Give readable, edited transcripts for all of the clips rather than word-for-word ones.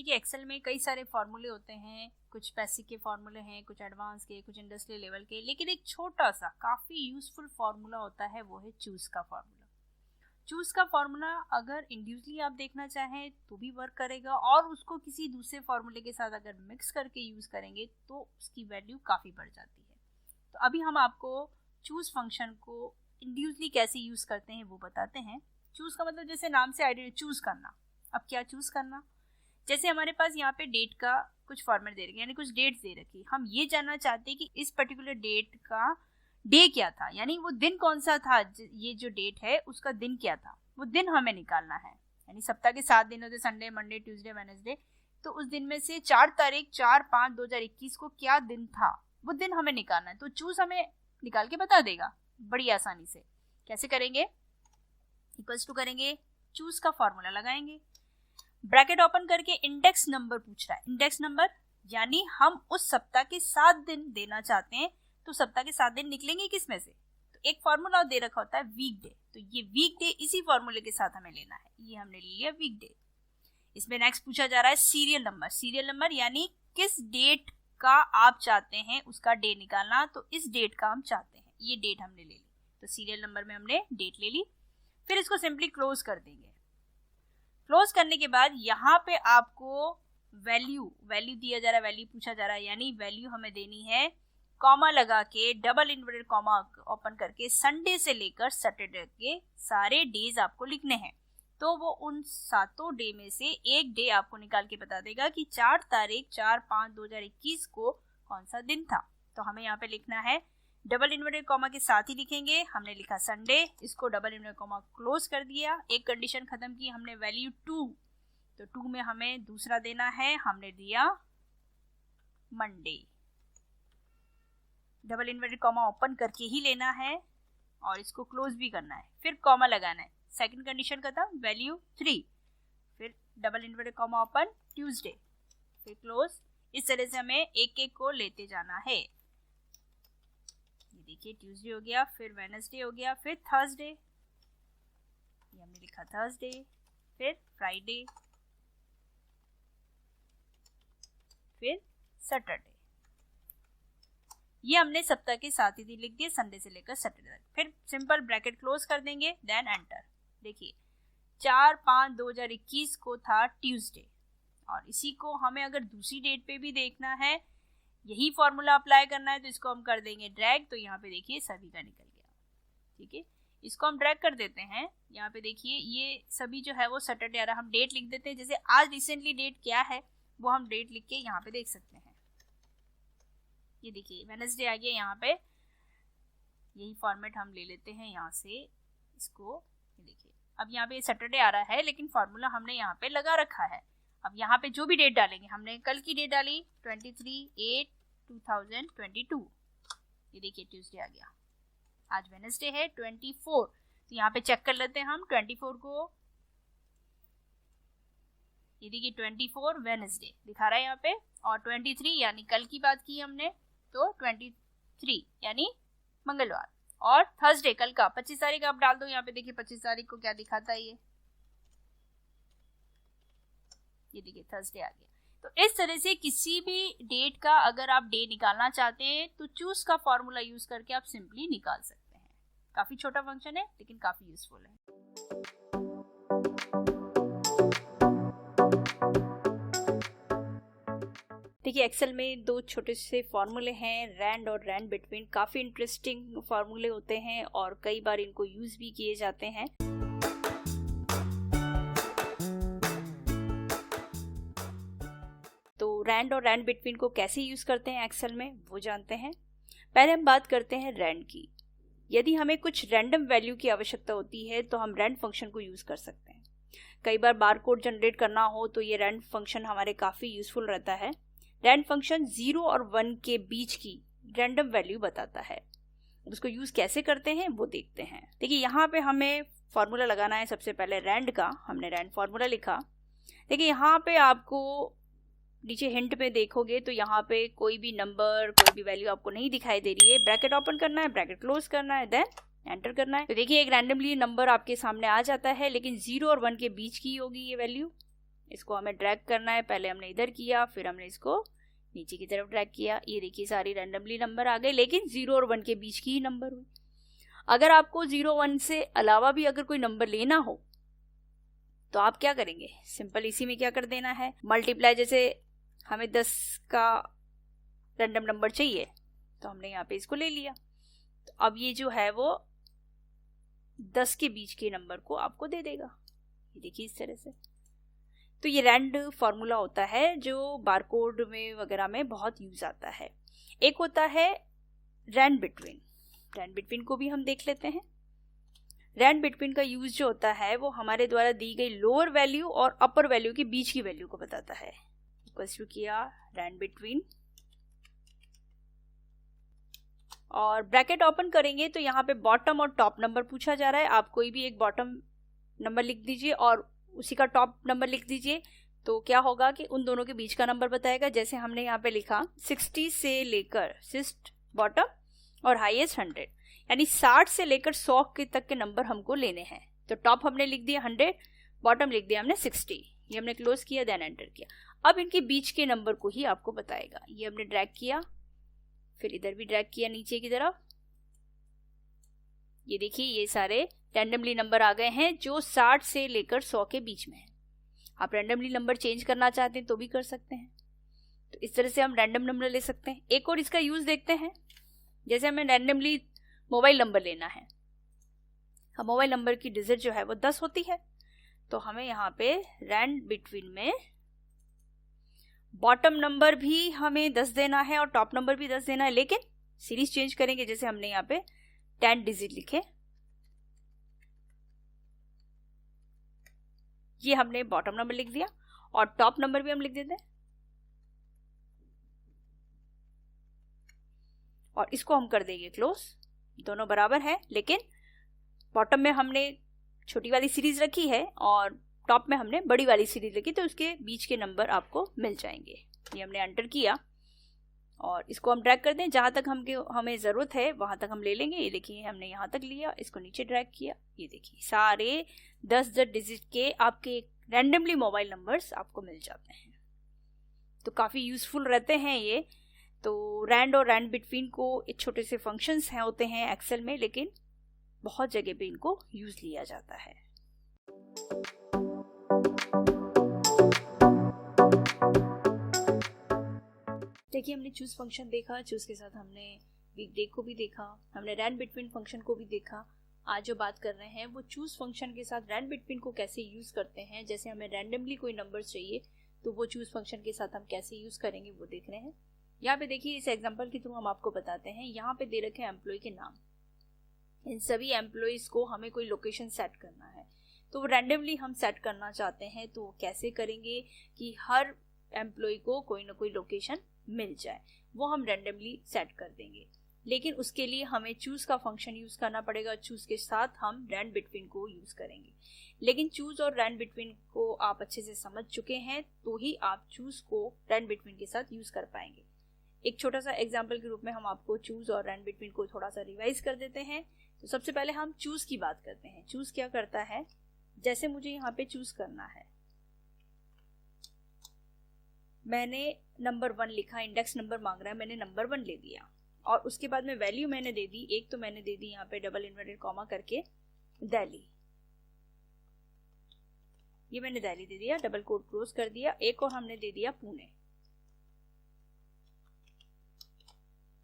देखिए एक्सेल में कई सारे फॉर्मूले होते हैं, कुछ बेसिक के फॉर्मूले हैं, कुछ एडवांस के, कुछ इंडस्ट्रियल लेवल के, लेकिन एक छोटा सा काफ़ी यूजफुल फॉर्मूला होता है, वो है चूज का फॉर्मूला। चूज का फॉर्मूला अगर इंडिविजुअली आप देखना चाहें तो भी वर्क करेगा, और उसको किसी दूसरे फॉर्मूले के साथ अगर मिक्स करके यूज करेंगे तो उसकी वैल्यू काफ़ी बढ़ जाती है। तो अभी हम आपको चूज फंक्शन को इंडिविजुअली कैसे यूज करते हैं वो बताते हैं। चूज का मतलब जैसे नाम से आइडिया चूज करना। अब क्या चूज करना, जैसे हमारे पास यहाँ पे डेट का कुछ फॉर्मेट दे रखी है, यानी कुछ डेट्स दे रखी है। हम ये जानना चाहते हैं कि इस पर्टिकुलर डेट का डे क्या था, यानी वो दिन कौन सा था, ये जो डेट है उसका दिन क्या था, वो दिन हमें निकालना है। यानी सप्ताह के 7 दिन होते, संडे, मंडे, ट्यूसडे, वेडनेसडे, तो उस दिन में से 4 तारीख 4/5/2021 को क्या दिन था, वो दिन हमें निकालना है। तो चूज हमें निकाल के बता देगा बड़ी आसानी से। कैसे करेंगे, इक्वल्स टू करेंगे, चूज का फॉर्मूला लगाएंगे, ब्रैकेट ओपन करके इंडेक्स नंबर पूछ रहा है। इंडेक्स नंबर यानी हम उस सप्ताह के 7 दिन देना चाहते हैं, तो सप्ताह के 7 दिन निकलेंगे किस में से, तो एक फॉर्मूला दे रखा होता है वीक डे, तो ये वीक डे इसी फॉर्मूले के साथ हमें लेना है, ये हमने ले लिया वीक डे। इसमें नेक्स्ट पूछा जा रहा है सीरियल नंबर। सीरियल नंबर यानी किस डेट का आप चाहते हैं उसका डे निकालना, तो इस डेट का हम चाहते हैं, ये डेट हमने ले ली, तो सीरियल नंबर में हमने डेट ले ली। फिर इसको सिंपली क्लोज कर देंगे। क्लोज करने के बाद यहाँ पे आपको वैल्यू दिया जा रहा है, वैल्यू पूछा जा रहा है, यानी वैल्यू हमें देनी है कॉमा लगा के, डबल इन्वर्टेड कॉमा ओपन करके, संडे से लेकर सैटरडे के सारे डेज आपको लिखने हैं। तो वो उन 7 डे में से एक डे आपको निकाल के बता देगा कि 4 तारीख 4/5/2021 को कौन सा दिन था। तो हमें यहाँ पे लिखना है, डबल इन्वर्टेड कॉमा के साथ ही लिखेंगे, हमने लिखा संडे, इसको डबल इन्वर्टेड कॉमा क्लोज कर दिया, एक कंडीशन खत्म की, हमने वैल्यू 2, तो 2 में हमें दूसरा देना है, हमने दिया Monday, double inverted comma open करके ही लेना है और इसको क्लोज भी करना है, फिर कॉमा लगाना है, सेकंड कंडीशन खत्म, वैल्यू 3, फिर double inverted comma open, Tuesday, फिर क्लोज। इस तरह से हमें एक एक को लेते जाना है। ये देखिए ट्यूसडे हो गया, फिर वेडनेसडे हो गया, फिर थर्सडे, ये हमने लिखा थर्सडे, फिर फ्राइडे, फिर सैटरडे। ये हमने सप्ताह के 7 ही दिन लिख दिए, संडे से लेकर सैटरडे तक। फिर सिंपल ब्रैकेट क्लोज कर देंगे, देन एंटर। देखिए 4/5/2021 को था ट्यूसडे, और इसी को हमें अगर दूसरी डेट पे भी देखना है, यही फॉर्मूला अप्लाई करना है, तो इसको हम कर देंगे ड्रैग। तो यहाँ पे देखिए सभी का निकल गया, ठीक है। इसको हम ड्रैग कर देते हैं, यहाँ पे देखिए ये सभी जो है वो सैटरडे आ रहा है, हम डेट लिख देते हैं, जैसे आज रिसेंटली डेट क्या है वो हम डेट लिख के यहाँ पे देख सकते हैं। ये देखिए वेडनेसडे आ गया, यहाँ पे यही फॉर्मेट हम ले लेते हैं यहाँ से इसको। देखिए अब यहाँ पे सैटरडे आ रहा है, लेकिन फॉर्मूला हमने यहाँ पे लगा रखा है। अब यहाँ पे जो भी डेट डालेंगे, हमने कल की डेट डाली 23/8/2022, ये देखिए ट्यूसडे आ गया, आज वेडनेसडे है 24, तो यहाँ पे चेक कर लेते हैं हम 24 को, ये देखिए 24 वेडनेसडे दिखा रहा है यहाँ पे, और 23 यानी कल की बात की हमने, तो 23 यानी मंगलवार, और थर्सडे कल का 25 तारीख आप डाल दो यहाँ पे, देखिए 25 तारीख को क्या दिखाता है ये देखिए थर्सडे आ गया। तो इस तरह से किसी भी डेट का अगर आप डे निकालना चाहते हैं तो चूज का फॉर्मूला यूज करके आप सिंपली निकाल सकते हैं। काफी छोटा फंक्शन है लेकिन काफी यूजफुल है। देखिए एक्सेल में 2 छोटे से फॉर्मूले हैं, रैंड और रैंड बिटवीन। काफ़ी इंटरेस्टिंग फॉर्मूले होते हैं और कई बार इनको यूज़ भी किए जाते हैं। तो रैंड और रैंड बिटवीन को कैसे यूज़ करते हैं एक्सेल में वो जानते हैं। पहले हम बात करते हैं रैंड की। यदि हमें कुछ रैंडम वैल्यू की आवश्यकता होती है तो हम रैंड फंक्शन को यूज़ कर सकते हैं। कई बार बारकोड जनरेट करना हो तो ये रैंड फंक्शन हमारे काफ़ी यूज़फुल रहता है। रैंड फंक्शन 0 और 1 के बीच की रैंडम वैल्यू बताता है। उसको यूज़ कैसे करते हैं वो देखते हैं। देखिए यहाँ पे हमें फॉर्मूला लगाना है। सबसे पहले रैंड का हमने रैंड फॉर्मूला लिखा। देखिए यहाँ पे आपको नीचे हिंट में देखोगे तो यहाँ पे कोई भी नंबर, कोई भी वैल्यू आपको नहीं दिखाई दे रही है। ब्रैकेट ओपन करना है, ब्रैकेट क्लोज करना है, देन एंटर करना है। तो देखिए एक रैंडमली नंबर आपके सामने आ जाता है, लेकिन 0 और 1 के बीच की होगी ये वैल्यू। इसको हमें ड्रैग करना है, पहले हमने इधर किया, फिर हमने इसको नीचे की तरफ ड्रैग किया। ये देखिए सारी रैंडमली नंबर आ गए, लेकिन 0 और 1 के बीच की ही नंबर हुई। अगर आपको 0 1 से अलावा भी अगर कोई नंबर लेना हो तो आप क्या करेंगे, सिंपल इसी में क्या कर देना है, मल्टीप्लाई। जैसे हमें 10 का रैंडम नंबर चाहिए तो हमने यहाँ पे इसको ले लिया, तो अब ये जो है वो 10 के बीच के नंबर को आपको दे देगा। ये देखिए इस तरह से। तो ये रैंड फॉर्मूला होता है जो बारकोड में वगैरह में बहुत यूज आता है। एक होता है रैंड बिटवीन। रैंड बिटवीन को भी हम देख लेते हैं। रैंड बिटवीन का यूज जो होता है वो हमारे द्वारा दी गई लोअर वैल्यू और अपर वैल्यू के बीच की वैल्यू को बताता है। इक्वल्स टू किया रैंड बिटवीन और ब्रैकेट ओपन करेंगे तो यहाँ पे बॉटम और टॉप नंबर पूछा जा रहा है। आप कोई भी एक बॉटम नंबर लिख दीजिए और उसी का टॉप नंबर लिख दीजिए, तो क्या होगा कि उन दोनों के बीच का नंबर बताएगा। जैसे हमने यहाँ पे लिखा 60 से लेकर सिस्ट बॉटम और हाईएस्ट 100, यानी 60 से लेकर 100 के तक के नंबर हमको लेने हैं। तो टॉप हमने लिख दिया 100, बॉटम लिख दिया हमने 60। ये हमने क्लोज किया, देन एंटर किया। अब इनके बीच के नंबर को ही आपको बताएगा। ये हमने ड्रैग किया, फिर इधर भी ड्रैग किया नीचे की तरफ। ये देखिए ये सारे रैंडमली नंबर आ गए हैं जो 60 से लेकर 100 के बीच में है। आप रैंडमली नंबर चेंज करना चाहते हैं तो भी कर सकते हैं। तो इस तरह से हम रैंडम नंबर ले सकते हैं। एक और इसका यूज देखते हैं। जैसे हमें रैंडमली मोबाइल नंबर लेना है, हम मोबाइल नंबर की डिजिट जो है वो 10 होती है, तो हमें यहाँ पे रैंड बिटवीन में बॉटम नंबर भी हमें 10 देना है और टॉप नंबर भी 10 देना है, लेकिन सीरीज चेंज करेंगे। जैसे हमने यहाँ पे 10 डिजिट लिखे, ये हमने बॉटम नंबर लिख दिया और टॉप नंबर भी हम लिख देते हैं और इसको हम कर देंगे क्लोज। दोनों बराबर है, लेकिन बॉटम में हमने छोटी वाली सीरीज रखी है और टॉप में हमने बड़ी वाली सीरीज रखी, तो उसके बीच के नंबर आपको मिल जाएंगे। ये हमने एंटर किया और इसको हम ड्रैग कर दें, जहां तक हमें जरूरत है वहां तक हम ले लेंगे। ये देखिए हमने यहाँ तक लिया, इसको नीचे ड्रैग किया। ये देखिए सारे 10 डिजिट के आपके रैंडमली मोबाइल नंबर्स आपको मिल जाते हैं। तो काफी यूजफुल रहते हैं ये। तो रैंड और रैंड बिटवीन को एक छोटे से फंक्शंस हैं होते हैं एक्सेल में, लेकिन बहुत जगह पे इनको यूज लिया जाता है। देखिए हमने चूज फंक्शन देखा, चूज के साथ हमने वीकडे को भी देखा, हमने रैंड बिटवीन फंक्शन को भी देखा। आज जो बात कर रहे हैं वो चूज फंक्शन के साथ रैंड बिटवीन को कैसे यूज करते हैं। जैसे हमें रैंडमली कोई नंबर चाहिए तो वो चूज फंक्शन के साथ हम कैसे यूज करेंगे वो देख रहे हैं। यहाँ पे देखिए इस एग्जांपल के थ्रू हम आपको बताते हैं। यहाँ पे दे रखे हैं एम्प्लॉय के नाम। इन सभी एम्प्लॉयज को हमें कोई लोकेशन सेट करना है, तो वो रैंडमली हम सेट करना चाहते हैं। तो कैसे करेंगे कि हर एम्प्लॉय को कोई ना कोई लोकेशन मिल जाए, वो हम रैंडमली सेट कर देंगे। लेकिन उसके लिए हमें चूज का फंक्शन यूज करना पड़ेगा। चूज के साथ हम रैंड बिटवीन को यूज करेंगे। लेकिन चूज और रैंड बिटवीन को आप अच्छे से समझ चुके हैं तो ही आप चूज को रैंड बिटवीन के साथ यूज कर पाएंगे। एक छोटा सा एग्जाम्पल के रूप में हम आपको चूज और रैंड बिटवीन को थोड़ा सा रिवाइज कर देते हैं। तो सबसे पहले हम चूज की बात करते हैं। चूज क्या करता है, जैसे मुझे यहाँ पे चूज करना है, मैंने नंबर 1 लिखा, इंडेक्स नंबर मांग रहा है, मैंने नंबर 1 ले दिया और उसके बाद में वैल्यू मैंने दे दी। एक तो मैंने दे दी यहाँ पे डबल इन्वर्टेड कॉमा करके दिल्ली, ये मैंने दिल्ली दे दिया, डबल कोट क्लोज कर दिया। एक और हमने दे दिया पुणे।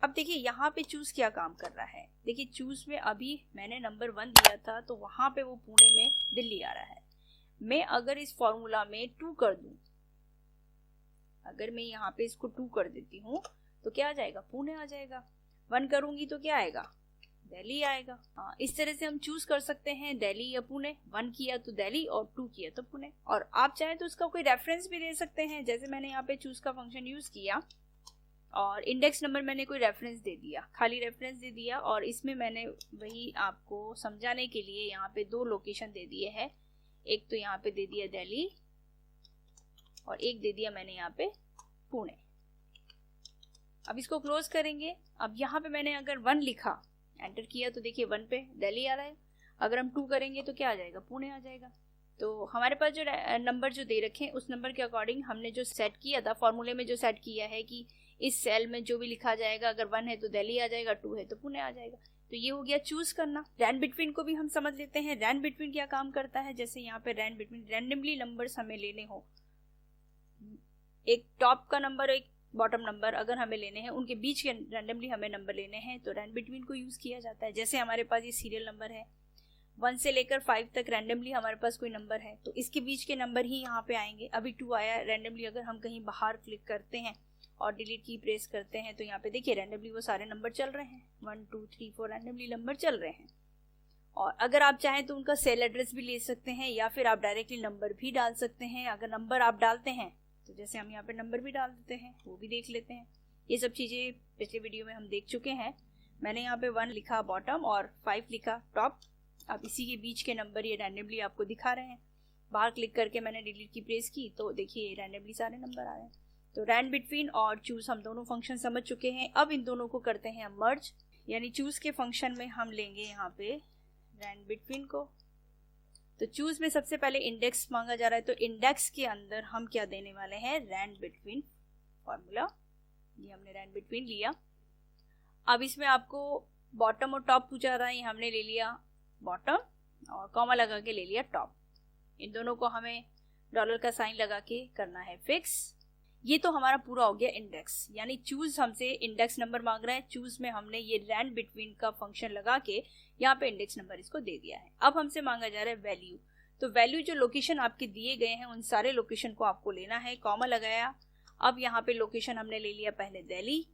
अब देखिए यहाँ पे चूज क्या काम कर रहा है। देखिए चूज में अभी मैंने नंबर 1 दिया था तो वहां पे वो पुणे में दिल्ली आ रहा है। मैं अगर इस फॉर्मूला में 2 कर दूं, अगर मैं यहाँ पे इसको 2 कर देती हूँ तो क्या आ जाएगा, पुणे आ जाएगा। 1 करूंगी तो क्या आएगा, दिल्ली आएगा। हाँ, इस तरह से हम चूज कर सकते हैं दिल्ली या पुणे। 1 किया तो दिल्ली और 2 किया तो पुणे। और आप चाहें तो उसका कोई रेफरेंस भी दे सकते हैं। जैसे मैंने यहाँ पे चूज का फंक्शन यूज किया और इंडेक्स नंबर मैंने कोई रेफरेंस दे दिया, खाली रेफरेंस दे दिया। और इसमें मैंने वही आपको समझाने के लिए यहाँ पे 2 लोकेशन दे दिए हैं। एक तो यहाँ पे दे दिया दिल्ली और एक दे दिया मैंने यहाँ पे पुणे। अब इसको क्लोज करेंगे। अब यहाँ पे मैंने अगर 1 लिखा, एंटर किया, तो देखिए 1 पे दिल्ली आ रहा है। अगर हम 2 करेंगे तो क्या आ जाएगा, पुणे आ जाएगा। तो हमारे पास जो नंबर जो दे रखे हैं उस नंबर के अकॉर्डिंग हमने जो सेट किया था, फॉर्मूले में जो सेट किया है कि इस सेल में जो भी लिखा जाएगा, अगर 1 है तो दिल्ली आ जाएगा, 2 है तो पुणे आ जाएगा। तो ये हो गया चूज करना। रैंड बिटवीन को भी हम समझ लेते हैं। रैंड बिटवीन क्या काम करता है, जैसे यहाँ पे रैंड बिटवीन रैंडमली नंबर्स हमें लेने हो, एक टॉप का नंबर एक बॉटम नंबर अगर हमें लेने हैं, उनके बीच के रैंडमली हमें नंबर लेने हैं, तो रैंड बिटवीन को यूज किया जाता है। जैसे हमारे पास ये सीरियल नंबर है, 1 से लेकर 5 तक रैंडमली हमारे पास कोई नंबर है, तो इसके बीच के नंबर ही यहाँ पे आएंगे। अभी 2 आया रैंडमली, अगर हम कहीं बाहर क्लिक करते हैं और डिलीट की प्रेस करते हैं तो यहाँ पे देखिए रैंडमली वो सारे नंबर चल रहे हैं, 1 2 3 4 रैंडमली नंबर चल रहे हैं। और अगर आप चाहें तो उनका सेल एड्रेस भी ले सकते हैं, या फिर आप डायरेक्टली नंबर भी डाल सकते हैं। अगर नंबर आप डालते हैं तो जैसे हम यहाँ पे नंबर भी डाल देते हैं, वो भी देख लेते हैं। ये सब चीज़ें पिछले वीडियो में हम देख चुके हैं। मैंने यहाँ पे 1 लिखा बॉटम और 5 लिखा टॉप। अब इसी के बीच के नंबर ये रैंडमली आपको दिखा रहे हैं। बाहर क्लिक करके मैंने डिलीट की प्रेस की तो देखिए रैंडमली सारे नंबर आ रहे हैं। तो रैंड बिटवीन और चूज हम दोनों फंक्शन समझ चुके हैं। अब इन दोनों को करते हैं हम मर्ज, यानी चूज के फंक्शन में हम लेंगे यहाँ पे रैंड बिटवीन को। तो चूज में सबसे पहले इंडेक्स मांगा जा रहा है, तो इंडेक्स के अंदर हम क्या देने वाले हैं, रैंड बिटवीन फॉर्मूला। ये हमने रैंड बिटवीन लिया। अब इसमें आपको बॉटम और टॉप पूछा रहा है, हमने ले लिया बॉटम और कॉमा लगा के ले लिया टॉप। इन दोनों को हमें डॉलर का साइन लगा के करना है फिक्स। ये तो हमारा पूरा हो गया इंडेक्स, यानी चूज हमसे इंडेक्स नंबर मांग रहा है। चूज में हमने ये रैंड बिटवीन का फंक्शन लगा के यहाँ पे इंडेक्स नंबर इसको दे दिया है। अब हमसे मांगा जा रहा है वैल्यू। तो वैल्यू जो लोकेशन आपके दिए गए हैं उन सारे लोकेशन को आपको लेना है। कॉमा लगाया। अब यहाँ पे लोकेशन हमने ले लिया पहले दिल्ली।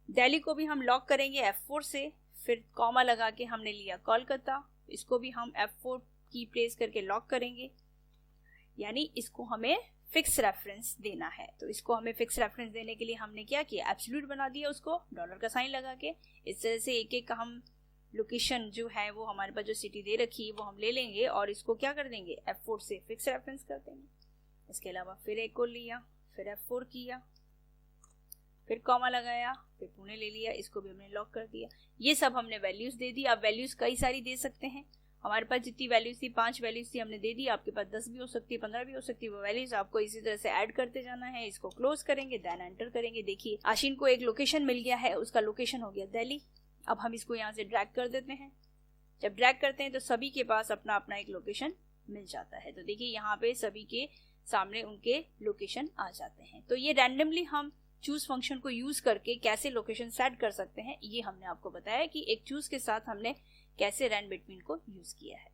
दिल्ली को भी हम लॉक करेंगे F4 से, फिर कॉमा लगा के हमने लिया कोलकाता। इसको भी हम F4 की प्रेस करके लॉक करेंगे, यानी इसको हमें फिक्स रेफरेंस देना है। तो इसको हमें फिक्स रेफरेंस देने के लिए हमने क्या किया, एब्सोल्यूट बना दिया उसको डॉलर का साइन लगा के। इस तरह से एक एक हम लोकेशन जो है वो हमारे पास जो सिटी दे रखी है वो हम ले लेंगे और इसको क्या कर देंगे, F4 से फिक्स रेफरेंस कर देंगे। इसके अलावा फिर एक को लिया, फिर F4 किया, फिर कॉमा लगाया, फिर पुणे ले लिया, इसको भी हमने लॉक कर दिया। ये सब हमने वैल्यूज दे दी। आप वैल्यूज कई सारी दे सकते हैं। हमारे पास जितनी वैल्यूज थी 5 वैल्यूज थी हमने दे दी। आपके पास 10 भी हो सकती है, 15 भी हो सकती है। वो वैल्यूज आपको इसी तरह से ऐड करते जाना है। इसको क्लोज करेंगे, देन एंटर करेंगे। देखिए आशीन को एक लोकेशन मिल गया है, उसका लोकेशन हो गया दिल्ली। अब हम इसको यहाँ से ड्रैग कर देते हैं। जब ड्रैग करते हैं तो सभी के पास अपना अपना एक लोकेशन मिल जाता है। तो देखिए यहाँ पे सभी के सामने उनके लोकेशन आ जाते हैं। तो ये रैंडमली हम चूज फंक्शन को यूज करके कैसे लोकेशन सेट कर सकते हैं, ये हमने आपको बताया कि एक चूज के साथ हमने कैसे रैंड बिटवीन को यूज किया है।